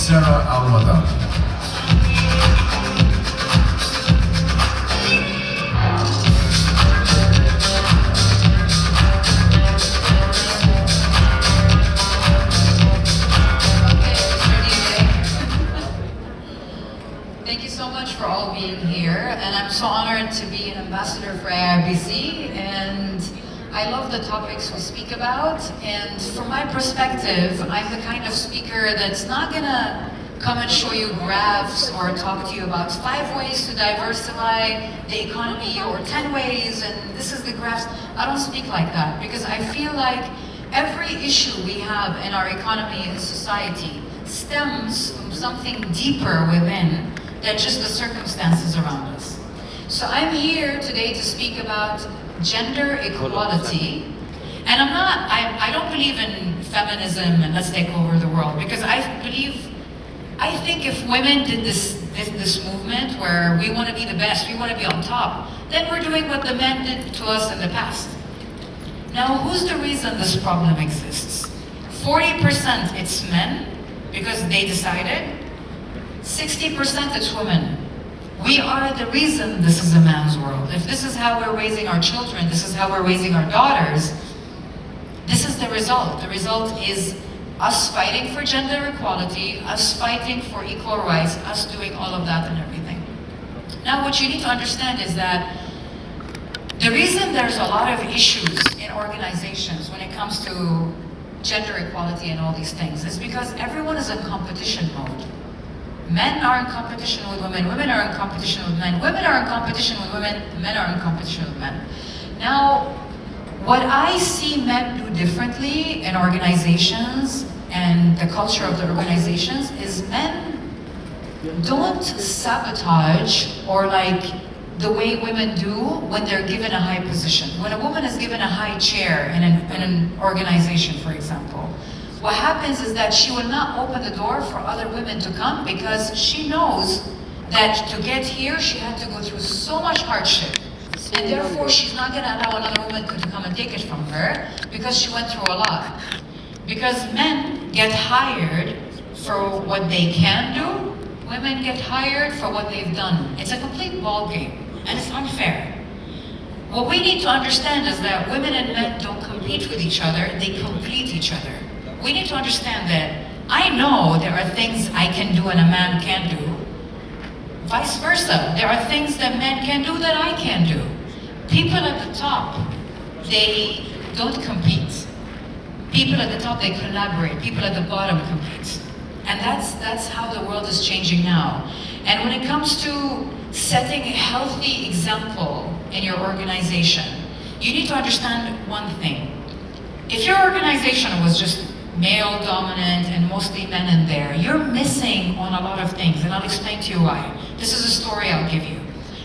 Sara Al Madani. Thank you so much for all being here, and I'm so honored to be an ambassador for AIBC, and I love the topics we speak about, and from my perspective, I'm the kind of speaker that's not gonna come and show you graphs or talk to you about 5 ways to diversify the economy or 10 ways, and this is the graphs. I don't speak like that, because I feel like every issue we have in our economy and society stems from something deeper within than just the circumstances around us. So I'm here today to speak about gender equality, and I don't believe in feminism and let's take over the world, because I think if women did this movement where we want to be the best, we want to be on top, then we're doing what the men did to us in the past. Now, who's the reason this problem exists? 40% it's men, because they decided. 60% it's women. We are the reason this is a man's world. If this is how we're raising our children, this is how we're raising our daughters, this is the result. The result is us fighting for gender equality, us fighting for equal rights, us doing all of that and everything. Now, what you need to understand is that the reason there's a lot of issues in organizations when it comes to gender equality and all these things is because everyone is in competition mode. Men are in competition with women, women are in competition with men, women are in competition with women, men are in competition with men. Now, what I see men do differently in organizations and the culture of the organizations is men don't sabotage or like the way women do when they're given a high position. When a woman is given a high chair in an organization, for example, what happens is that she will not open the door for other women to come because she knows that to get here, she had to go through so much hardship. And therefore, she's not going to allow another woman to come and take it from her because she went through a lot. Because men get hired for what they can do, women get hired for what they've done. It's a complete ball game, and it's unfair. What we need to understand is that women and men don't compete with each other, they complete each other. We need to understand that I know there are things I can do and a man can do. Vice versa, there are things that men can do that I can do. People at the top, they don't compete. People at the top, they collaborate. People at the bottom compete. And that's how the world is changing now. And when it comes to setting a healthy example in your organization, you need to understand one thing. If your organization was just male dominant and mostly men in there, you're missing on a lot of things, and I'll explain to you why. This is a story I'll give you.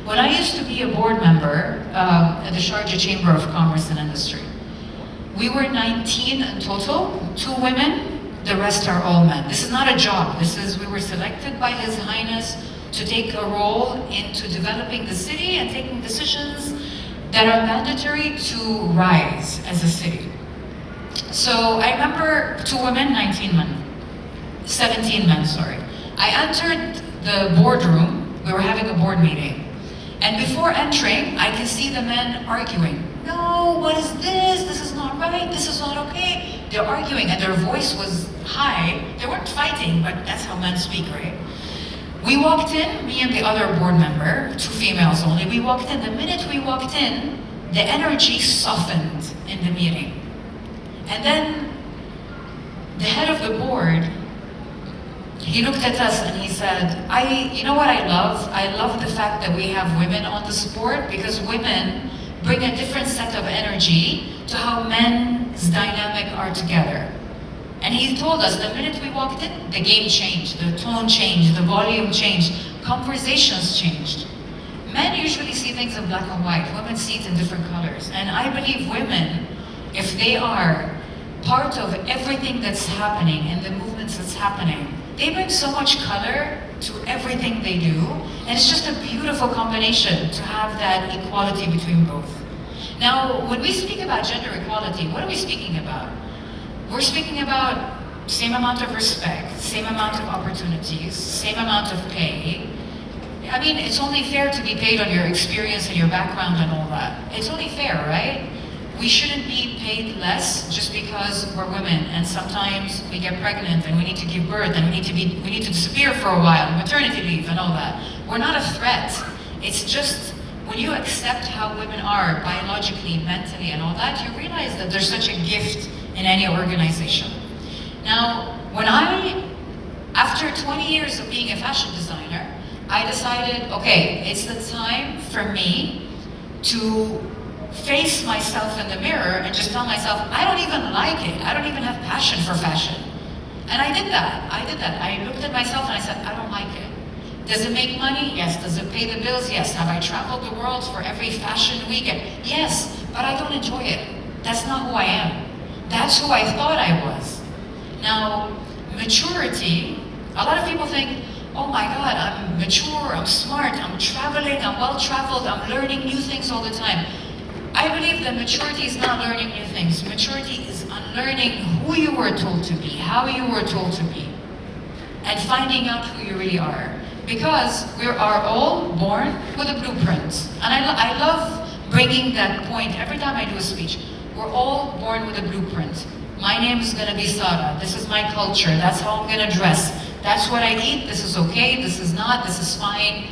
When I used to be a board member at the Sharjah Chamber of Commerce and Industry, we were 19 in total, 2 women, the rest are all men. This is not a job, we were selected by His Highness to take a role into developing the city and taking decisions that are mandatory to rise as a city. So I remember 2 women, 17 men, sorry. I entered the boardroom, we were having a board meeting. And before entering, I can see the men arguing. No, what is this? This is not right, this is not okay. They're arguing and their voice was high. They weren't fighting, but that's how men speak, right? We walked in, me and the other board member, 2 females only, we walked in. The minute we walked in, the energy softened in the meeting. And then the head of the board, he looked at us and he said, you know what I love? I love the fact that we have women on this board because women bring a different set of energy to how men's dynamic are together. And he told us the minute we walked in, the game changed, the tone changed, the volume changed, conversations changed. Men usually see things in black and white, women see it in different colors. And I believe women, if they are part of everything that's happening and the movements that's happening, they bring so much color to everything they do, and it's just a beautiful combination to have that equality between both. Now, when we speak about gender equality, what are we speaking about? We're speaking about same amount of respect, same amount of opportunities, same amount of pay. I mean, it's only fair to be paid on your experience and your background and all that. It's only fair, right? We shouldn't be paid less just because we're women and sometimes we get pregnant and we need to give birth and we need to disappear for a while, maternity leave and all that. We're not a threat. It's just when you accept how women are biologically, mentally and all that, you realize that there's such a gift in any organization. Now, after 20 years of being a fashion designer, I decided, okay, it's the time for me to face myself in the mirror and just tell myself, I don't even like it. I don't even have passion for fashion. And I did that. I looked at myself and I said, I don't like it. Does it make money? Yes. Does it pay the bills? Yes. Have I traveled the world for every fashion weekend? Yes. But I don't enjoy it. That's not who I am. That's who I thought I was. Now, maturity, a lot of people think, oh my God, I'm mature, I'm smart, I'm traveling, I'm well-traveled, I'm learning new things all the time. I believe that maturity is not learning new things. Maturity is unlearning who you were told to be, how you were told to be, and finding out who you really are. Because we are all born with a blueprint. And I love bringing that point every time I do a speech. We're all born with a blueprint. My name is gonna be Sara. This is my culture. That's how I'm gonna dress. That's what I eat. This is okay. This is not. This is fine.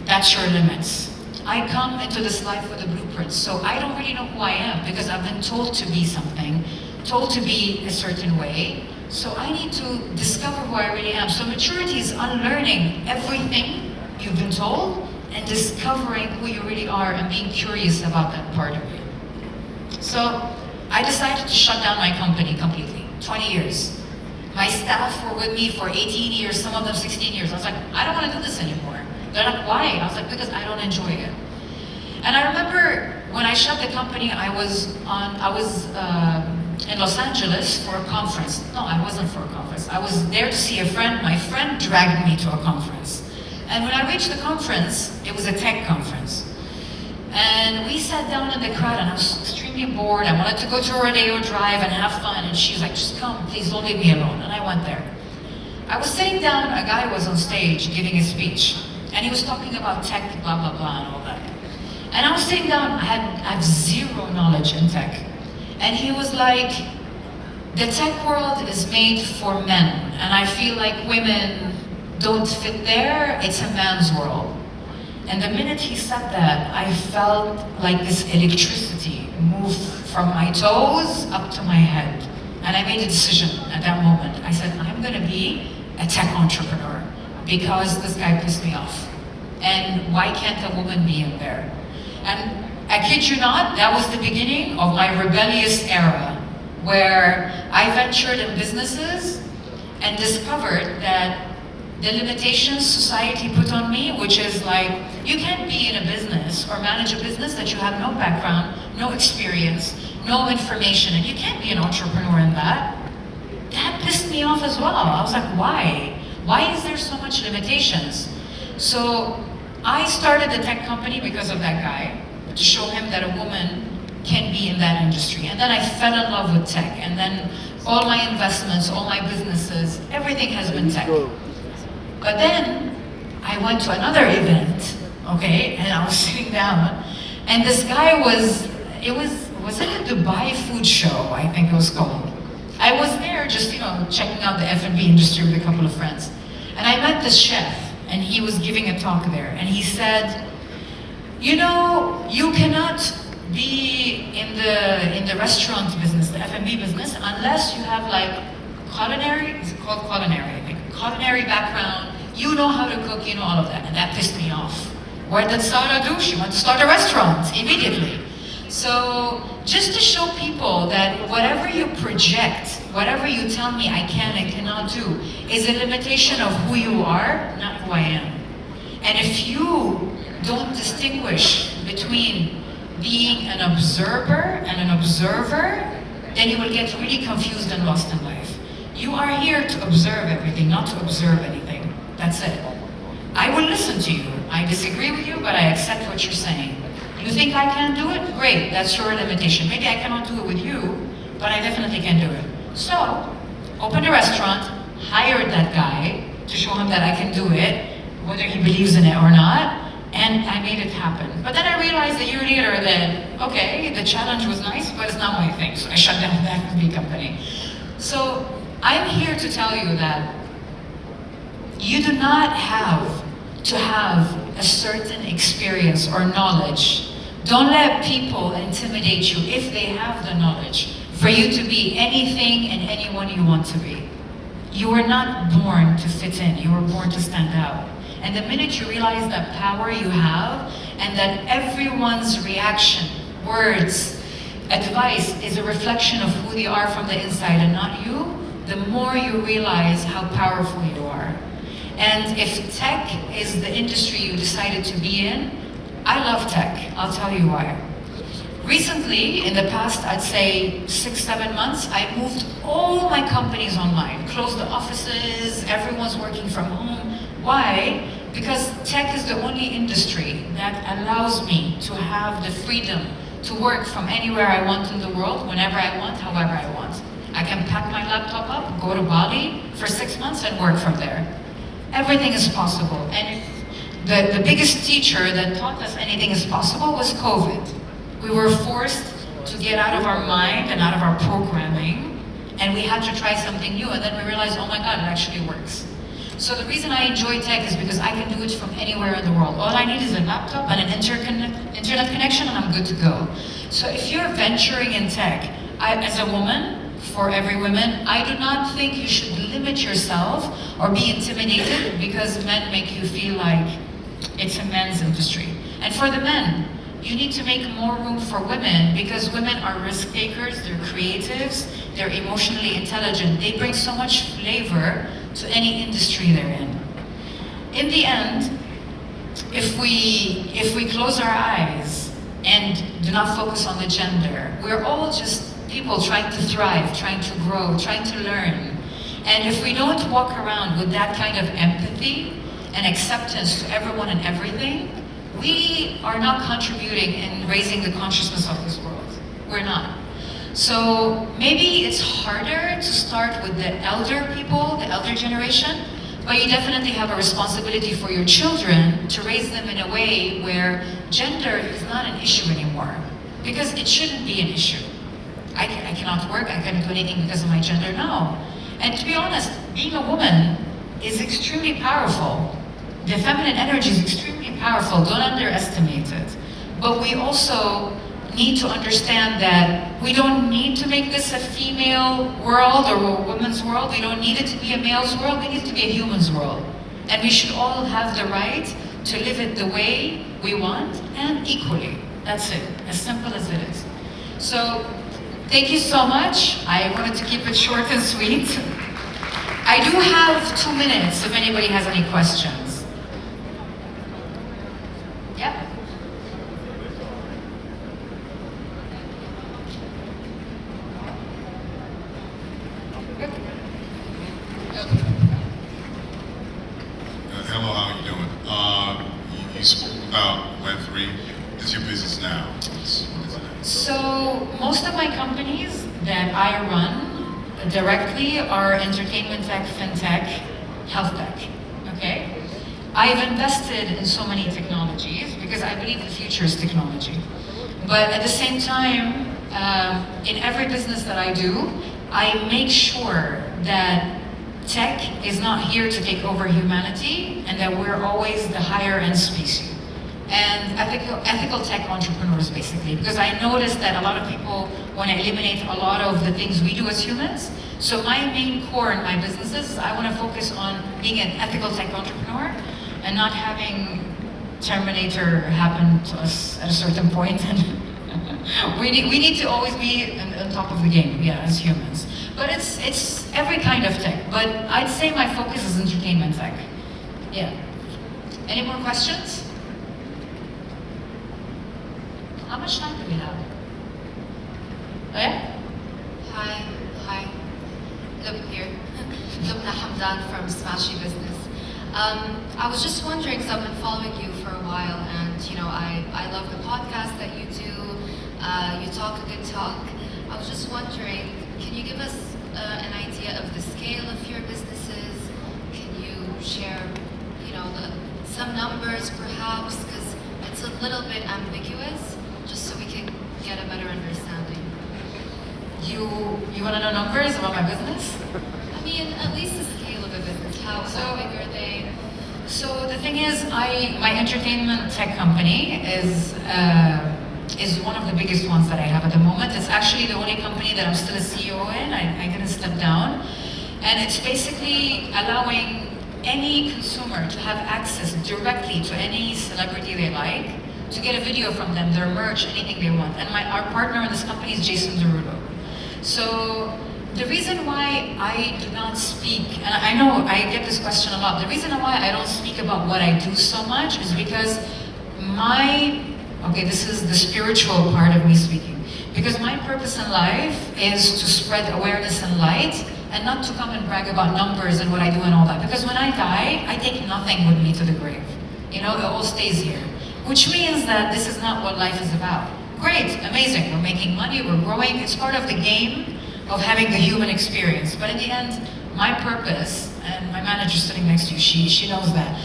That's your limits. I come into this life with a blueprint, so I don't really know who I am because I've been told to be something, told to be a certain way. So I need to discover who I really am. So maturity is unlearning everything you've been told and discovering who you really are and being curious about that part of you. So I decided to shut down my company completely, 20 years. My staff were with me for 18 years, some of them 16 years. I was like, I don't want to do this anymore. They're like, why? I was like, because I don't enjoy it. And I remember when I shut the company, I was in Los Angeles for a conference. No, I wasn't for a conference. I was there to see a friend. My friend dragged me to a conference. And when I reached the conference, it was a tech conference. And we sat down in the crowd and I was extremely bored. I wanted to go to Rodeo Drive and have fun. And she was like, just come, please don't leave me alone. And I went there. I was sitting down, a guy was on stage giving a speech. And he was talking about tech, blah, blah, blah, and all that. And I was sitting down, I had zero knowledge in tech. And he was like, the tech world is made for men. And I feel like women don't fit there, it's a man's world. And the minute he said that, I felt like this electricity move from my toes up to my head. And I made a decision at that moment. I said, I'm gonna be a tech entrepreneur because this guy pissed me off. And why can't a woman be in there? And I kid you not, that was the beginning of my rebellious era, where I ventured in businesses and discovered that the limitations society put on me, which is like, you can't be in a business or manage a business that you have no background, no experience, no information, and you can't be an entrepreneur in that. That pissed me off as well. I was like, why? Why is there so much limitations? So I started the tech company because of that guy, to show him that a woman can be in that industry. And then I fell in love with tech, and then all my investments, all my businesses, everything has been tech. But then I went to another event, okay, and I was sitting down, and this guy was it a Dubai food show, I think it was called. I was there just, checking out the F&B industry with a couple of friends. And I met this chef, and he was giving a talk there, and he said, you cannot be in the restaurant business, the F&B business, unless you have like culinary, is it called culinary, I think, culinary background, you know how to cook, you know all of that, and that pissed me off. What did Sara do? She went to start a restaurant immediately. So just to show people that whatever you project, whatever you tell me I can and cannot do, is a limitation of who you are, not who I am. And if you don't distinguish between being an observer and an observer, then you will get really confused and lost in life. You are here to observe everything, not to observe anything. That's it. I will listen to you. I disagree with you, but I accept what you're saying. You think I can do it? Great, that's your limitation. Maybe I cannot do it with you, but I definitely can do it. So, opened a restaurant, hired that guy to show him that I can do it, whether he believes in it or not, and I made it happen. But then I realized a year later that, okay, the challenge was nice, but it's not my thing, so I shut down that F&B company. So I'm here to tell you that you do not have to have a certain experience or knowledge. Don't let people intimidate you if they have the knowledge for you to be anything and anyone you want to be. You were not born to fit in, you were born to stand out. And the minute you realize that power you have and that everyone's reaction, words, advice is a reflection of who they are from the inside and not you, the more you realize how powerful you are. And if tech is the industry you decided to be in, I love tech. I'll tell you why. Recently, in the past, I'd say 6-7 months, I moved all my companies online, closed the offices, everyone's working from home. Why? Because tech is the only industry that allows me to have the freedom to work from anywhere I want in the world, whenever I want, however I want. I can pack my laptop up, go to Bali for 6 months and work from there. Everything is possible. And the biggest teacher that taught us anything is possible was COVID. We were forced to get out of our mind and out of our programming, and we had to try something new, and then we realized, oh my God, it actually works. So the reason I enjoy tech is because I can do it from anywhere in the world. All I need is a laptop and an internet connection, and I'm good to go. So if you're venturing in tech, as a woman, for every woman, I do not think you should limit yourself or be intimidated because men make you feel like it's a men's industry. And for the men, you need to make more room for women because women are risk takers, they're creatives, they're emotionally intelligent. They bring so much flavor to any industry they're in. In the end, if we close our eyes and do not focus on the gender, we're all just people trying to thrive, trying to grow, trying to learn. And if we don't walk around with that kind of empathy and acceptance to everyone and everything, we are not contributing in raising the consciousness of this world. We're not. So maybe it's harder to start with the elder people, the elder generation, but you definitely have a responsibility for your children to raise them in a way where gender is not an issue anymore. Because it shouldn't be an issue. I cannot work, I can't do anything because of my gender, no. And to be honest, being a woman is extremely powerful. The feminine energy is extremely powerful, don't underestimate it. But we also need to understand that we don't need to make this a female world or a woman's world. We don't need it to be a male's world, we need it to be a human's world. And we should all have the right to live it the way we want and equally. That's it, as simple as it is. So, thank you so much. I wanted to keep it short and sweet. I do have 2 minutes if anybody has any questions. Yep. Hello, how are you doing? You spoke about Web3. Is your business now? What is it now? So most of my companies that I run directly are entertainment tech, fintech, health tech. Okay? I've invested in so many technologies because I believe the future is technology. But at the same time, in every business that I do, I make sure that tech is not here to take over humanity and that we're always the higher end species. And ethical tech entrepreneurs, basically, because I noticed that a lot of people want to eliminate a lot of the things we do as humans. So my main core in my businesses is I want to focus on being an ethical tech entrepreneur and not having Terminator happen to us at a certain point. And we need to always be on top of the game, yeah, as humans. But it's every kind of tech. But I'd say my focus is entertainment tech. Yeah. Any more questions? How much time do we have? Oh yeah? Hi. Lubna here. Lubna Hamdan from Smashy Business. I was just wondering, because I've been following you for a while, and I love the podcast that you do. You talk a good talk. I was just wondering, can you give us an idea idea of the scale of your businesses? Can you share, some numbers perhaps? Because it's a little bit ambiguous, just so we can get a better understanding. You want to know numbers about my business? I mean, at least the scale of a business. How big are they? So the thing is, my entertainment tech company is one of the biggest ones that I have at the moment. It's actually the only company that I'm still a CEO in. I didn't step down. And it's basically allowing any consumer to have access directly to any celebrity they like, to get a video from them, their merch, anything they want. And our partner in this company is Jason Derulo. So the reason why I do not speak, and I know I get this question a lot, the reason why I don't speak about what I do so much is because this is the spiritual part of me speaking. Because my purpose in life is to spread awareness and light, and not to come and brag about numbers and what I do and all that. Because when I die, I take nothing with me to the grave. It all stays here. Which means that this is not what life is about. Great, amazing, we're making money, we're growing. It's part of the game of having the human experience. But in the end, my purpose, and my manager's sitting next to you, she knows that.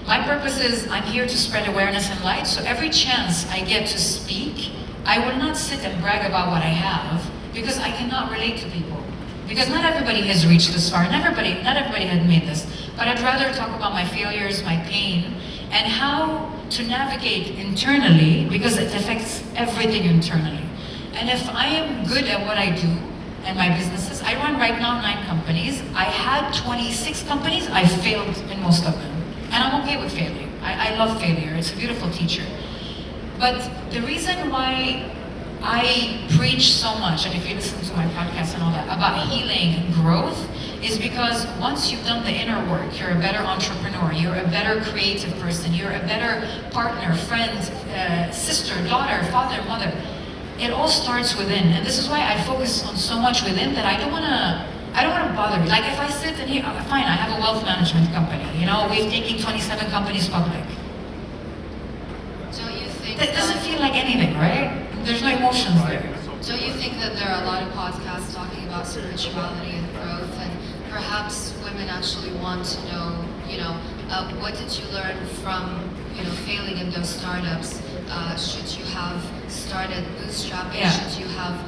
My purpose is I'm here to spread awareness and light, so every chance I get to speak, I will not sit and brag about what I have, because I cannot relate to people. Because not everybody has reached this far, not everybody has made this. But I'd rather talk about my failures, my pain, and how to navigate internally, because it affects everything internally. And if I am good at what I do, and my businesses, I run right now 9 companies. I had 26 companies, I failed in most of them. And I'm okay with failing. I love failure, it's a beautiful teacher. But the reason why I preach so much, and if you listen to my podcast and all that, about healing and growth, is because once you've done the inner work, you're a better entrepreneur, you're a better creative person, you're a better partner, friend, sister, daughter, father, mother. It all starts within, and this is why I focus on so much within that I don't wanna bother you. Like if I sit in here, fine, I have a wealth management company, we've taken 27 companies public. Don't you think That doesn't feel like anything, right? There's no emotions there. Don't you think that there are a lot of podcasts talking about spirituality and growth, and perhaps women actually want to know, what did you learn from, failing in those startups? Should you have started bootstrapping? Yeah. Should you have,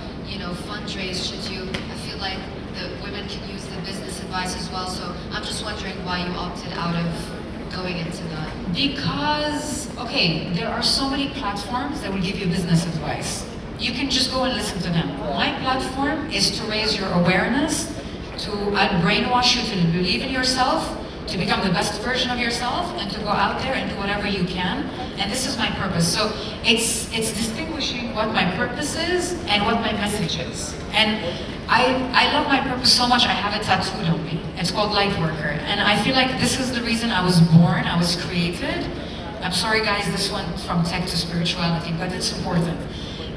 fundraised? I feel like the women can use the business advice as well. So I'm just wondering why you opted out of going into that. Because, there are so many platforms that will give you business advice. You can just go and listen to them. My platform is to raise your awareness, to brainwash you to believe in yourself, to become the best version of yourself, and to go out there and do whatever you can. And this is my purpose. So it's distinguishing what my purpose is and what my message is. And I love my purpose so much, I have it tattooed on me. It's called Lightworker. And I feel like this is the reason I was born, I was created. I'm sorry guys, this went from tech to spirituality, but it's important.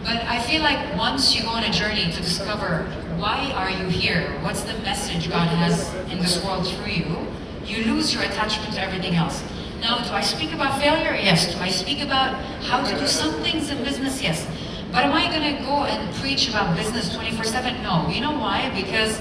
But I feel like once you go on a journey to discover why are you here, what's the message God has in this world through you, you lose your attachment to everything else. Now, do I speak about failure? Yes. Do I speak about how to do some things in business? Yes. But am I going to go and preach about business 24/7? No. You know why? Because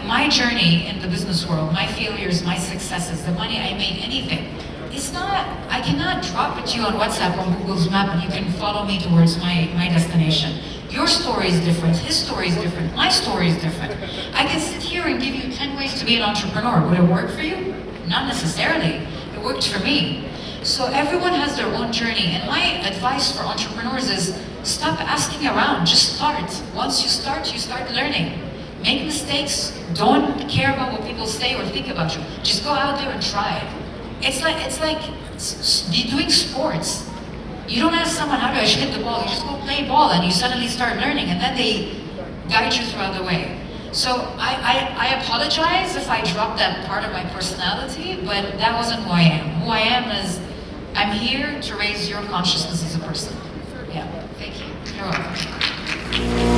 my journey in the business world, my failures, my successes, the money I made, anything, I cannot drop it to you on WhatsApp or Google's map and you can follow me towards my destination. Your story is different, his story is different, my story is different. I can sit here and give you 10 ways to be an entrepreneur. Would it work for you? Not necessarily. It worked for me. So everyone has their own journey, and my advice for entrepreneurs is stop asking around, just start. Once you start learning. Make mistakes, don't care about what people say or think about you. Just go out there and try. It's like doing sports. You don't ask someone, how do I hit the ball? You just go play ball and you suddenly start learning, and then they guide you throughout the way. So I apologize if I dropped that part of my personality, but that wasn't who I am. Who I am is, I'm here to raise your consciousness as a person. Yeah. Thank you. You're welcome.